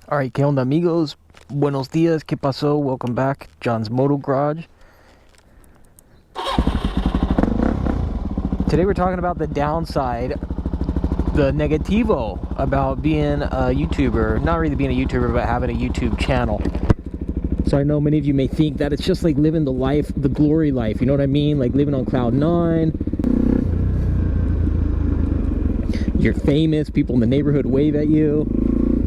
All right, ¿qué onda, amigos? Buenos dias, ¿qué pasó? Welcome back, John's Moto Garage. Today we're talking about the downside, the negativo about being a YouTuber. Not really being a YouTuber, but having a YouTube channel. So I know many of you may think that it's just like living the life, the glory life, you know what I mean? Like living on cloud nine. You're famous, people in the neighborhood wave at you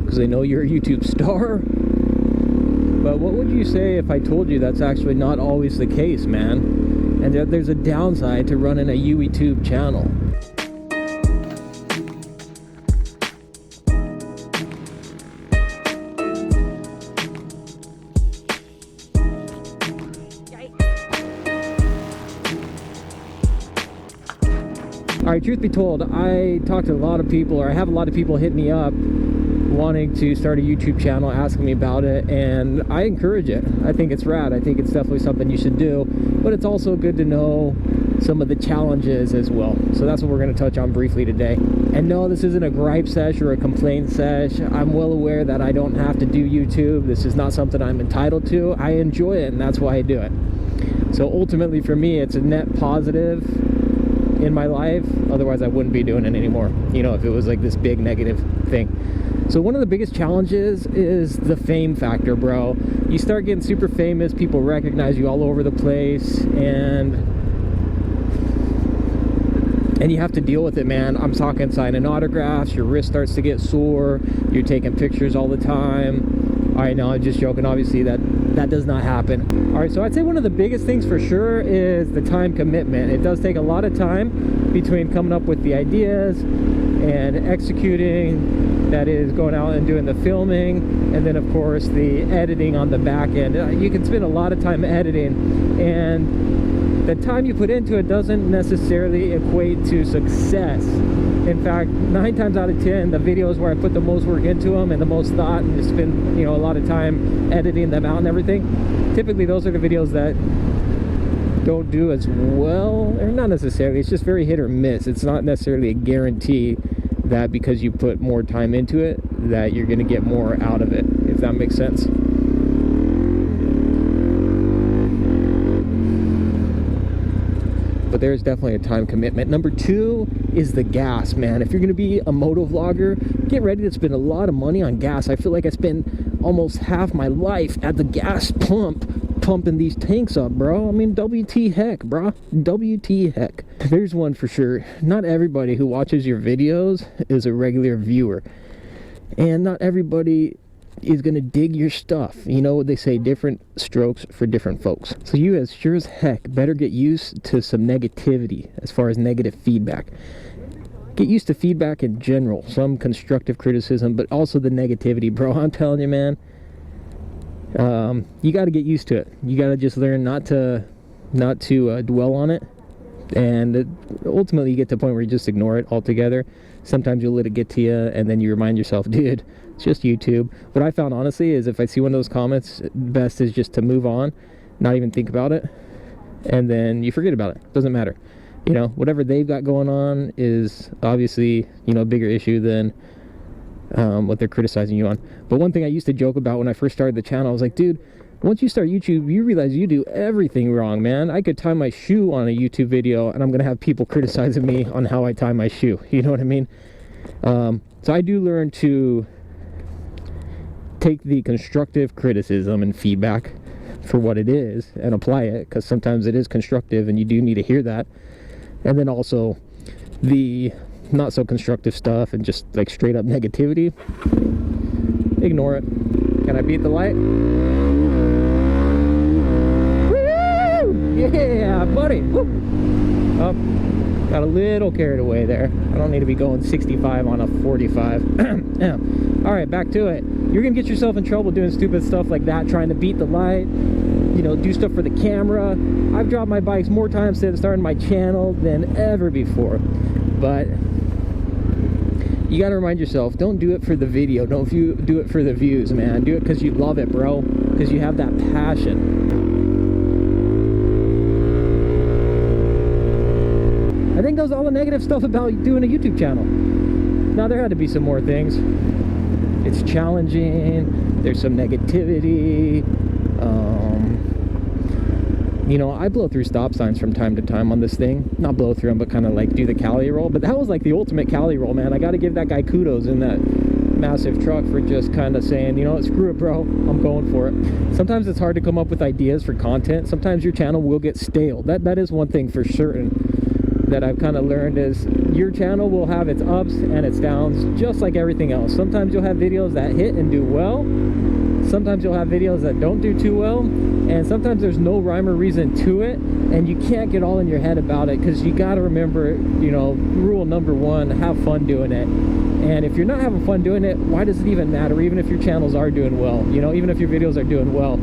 because they know you're a YouTube star. But what would you say if I told you that's actually not always the case, man? And there's a downside to running a YouTube channel. Alright, truth be told, I talk to a lot of people, or I have a lot of people hit me up wanting to start a YouTube channel, asking me about it, and I encourage it. I think it's rad. I think it's definitely something you should do, but it's also good to know some of the challenges as well. So that's what we're going to touch on briefly today. And no, this isn't a gripe sesh or a complaint sesh. I'm well aware that I don't have to do YouTube. This is not something I'm entitled to. I enjoy it, and that's why I do it. So ultimately for me, it's a net positive in my life. Otherwise I wouldn't be doing it anymore, you know, if it was like this big negative thing. So one of the biggest challenges is the fame factor, bro. You start getting super famous, people recognize you all over the place, and you have to deal with it, man. I'm talking signing autographs, your wrist starts to get sore, you're taking pictures all the time. All right, no, I'm just joking. Obviously that does not happen. All right, so I'd say one of the biggest things for sure is the time commitment. It does take a lot of time between coming up with the ideas and executing, that is going out and doing the filming, and then of course the editing on the back end. You can spend a lot of time editing, and the time you put into it doesn't necessarily equate to success. In fact, 9 times out of 10, the videos where I put the most work into them and the most thought and just spend, you know, a lot of time editing them out and everything, typically those are the videos that don't do as well, or not necessarily. It's just very hit or miss. It's not necessarily a guarantee that because you put more time into it that you're going to get more out of it, if that makes sense. But there's definitely a time commitment. Number 2 is the gas, man. If you're going to be a MotoVlogger, get ready to spend a lot of money on gas. I feel like I spend almost half my life at the gas pump pumping these tanks up, bro. I mean, WT heck, bro. WT heck. There's one for sure. Not everybody who watches your videos is a regular viewer. And not everybody is gonna dig your stuff. You know what they say, different strokes for different folks. So you as sure as heck better get used to some negativity as far as negative feedback. Get used to feedback in general, some constructive criticism, but also the negativity, bro. I'm telling you, man, you got to get used to it. You got to just learn not to dwell on it, and ultimately you get to a point where you just ignore it altogether. Sometimes you'll let it get to you, and then you remind yourself, dude, it's just YouTube. What I found, honestly, is if I see one of those comments, best is just to move on, not even think about it, and then you forget about it. Doesn't matter. You know, whatever they've got going on is obviously, you know, a bigger issue than what they're criticizing you on. But one thing I used to joke about when I first started the channel, I was like, dude, once you start YouTube, you realize you do everything wrong, man. I could tie my shoe on a YouTube video, and I'm gonna have people criticizing me on how I tie my shoe. You know what I mean? So I do learn to take the constructive criticism and feedback for what it is and apply it, because sometimes it is constructive and you do need to hear that. And then also the not so constructive stuff and just like straight up negativity, ignore it. Can I beat the light? Woo! Yeah, buddy. Woo! Oh, got a little carried away there. I don't need to be going 65 on a 45. All right, back to it. You're gonna get yourself in trouble doing stupid stuff like that, trying to beat the light, you know, do stuff for the camera. I've dropped my bikes more times since starting my channel than ever before. But you got to remind yourself, don't do it for the video, don't do it for the views, man. Do it because you love it, bro, because you have that passion. I think that was all the negative stuff about doing a YouTube channel. Now, there had to be some more things. It's challenging. There's some negativity. You know, I blow through stop signs from time to time on this thing. Not blow through them, but kind of like do the Cali roll. But that was like the ultimate Cali roll, man. I got to give that guy kudos in that massive truck for just kind of saying, you know what, screw it, bro. I'm going for it. Sometimes it's hard to come up with ideas for content. Sometimes your channel will get stale. That is one thing for certain that I've kind of learned, is your channel will have its ups and its downs, just like everything else. Sometimes you'll have videos that hit and do well. Sometimes you'll have videos that don't do too well, and sometimes there's no rhyme or reason to it, and you can't get all in your head about it, because you got to remember, you know, rule number one, have fun doing it. And if you're not having fun doing it, why does it even matter, even if your channels are doing well, you know, even if your videos are doing well?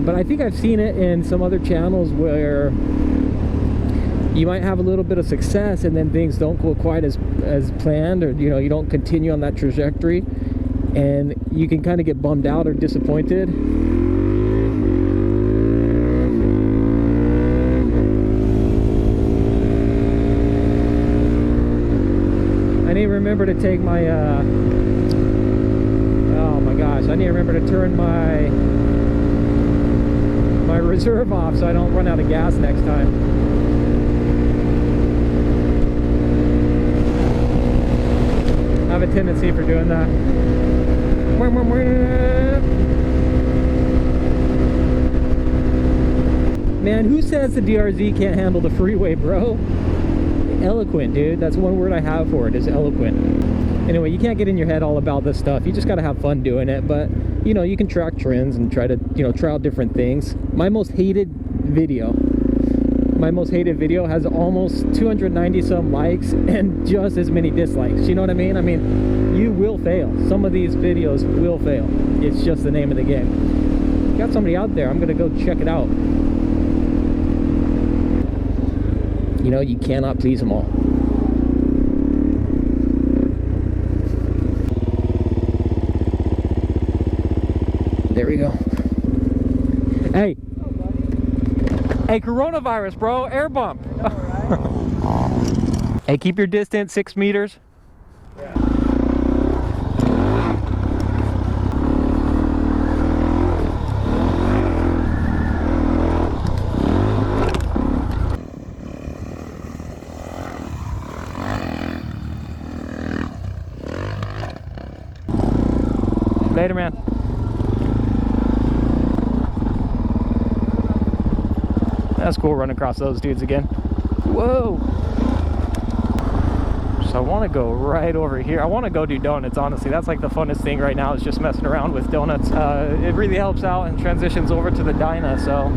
But I think I've seen it in some other channels where you might have a little bit of success and then things don't go quite as planned, or, you know, you don't continue on that trajectory, and you can kind of get bummed out or disappointed. I need to remember to take my oh my gosh, I need to remember to turn my reserve off so I don't run out of gas next time. I have a tendency for doing that. Man, who says the DRZ can't handle the freeway, bro? Eloquent, dude. That's one word I have for it, is eloquent. Anyway, you can't get in your head all about this stuff. You just got to have fun doing it. But, you know, you can track trends and try to, you know, try out different things. My most hated video has almost 290 some likes and just as many dislikes. You know what I mean? I mean, you will fail. Some of these videos will fail. It's just the name of the game. Got somebody out there. I'm gonna go check it out. You know, you cannot please them all. There we go. Hey. Hey, coronavirus, bro. Air bump. I know, right? Hey, keep your distance 6 meters. Yeah. Later, man. That's cool, running across those dudes again. Whoa! So I want to go right over here. I want to go do donuts, honestly. That's like the funnest thing right now, is just messing around with donuts. It really helps out and transitions over to the dyna. So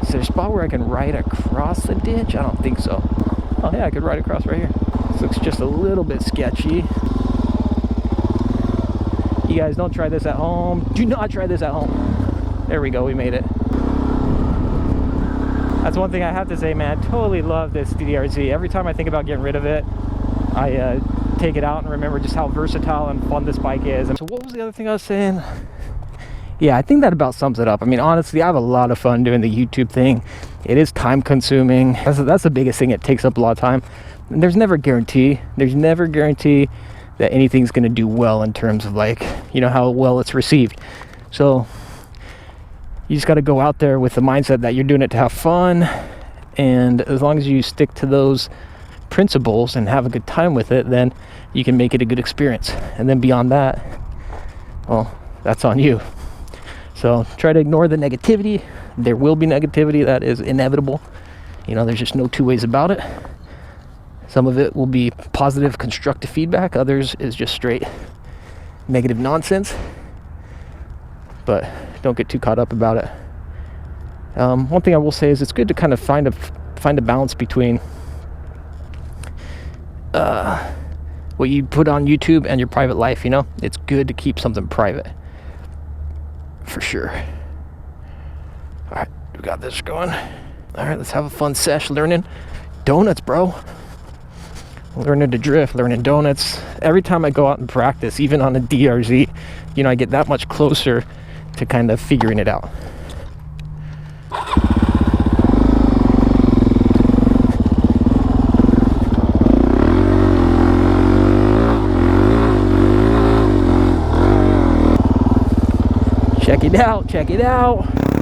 is there a spot where I can ride across the ditch? I don't think so. Oh yeah, I could ride across right here. This looks just a little bit sketchy. You guys, don't try this at home. Do not try this at home. There we go, we made it. That's one thing I have to say, man. Totally love this DRZ. Every time I think about getting rid of it, I take it out and remember just how versatile and fun this bike is. And so what was the other thing I was saying? Yeah, I think that about sums it up. I mean, honestly, I have a lot of fun doing the YouTube thing. It is time consuming. That's the biggest thing. It takes up a lot of time. And there's never a guarantee. There's never a guarantee that anything's going to do well in terms of, like, you know, how well it's received. So you just got to go out there with the mindset that you're doing it to have fun, and as long as you stick to those principles and have a good time with it, then you can make it a good experience. And then beyond that, well, that's on you. So try to ignore the negativity. There will be negativity. That is inevitable. You know, there's just no two ways about it. Some of it will be positive, constructive feedback. Others is just straight negative nonsense. But don't get too caught up about it. One thing I will say is it's good to kind of find a balance between what you put on YouTube and your private life. You know, it's good to keep something private, for sure. All right, we got this going. All right, let's have a fun sesh learning donuts, bro. Learning to drift, learning donuts. Every time I go out and practice, even on a DRZ, you know, I get that much closer to kind of figuring it out. Check it out, check it out.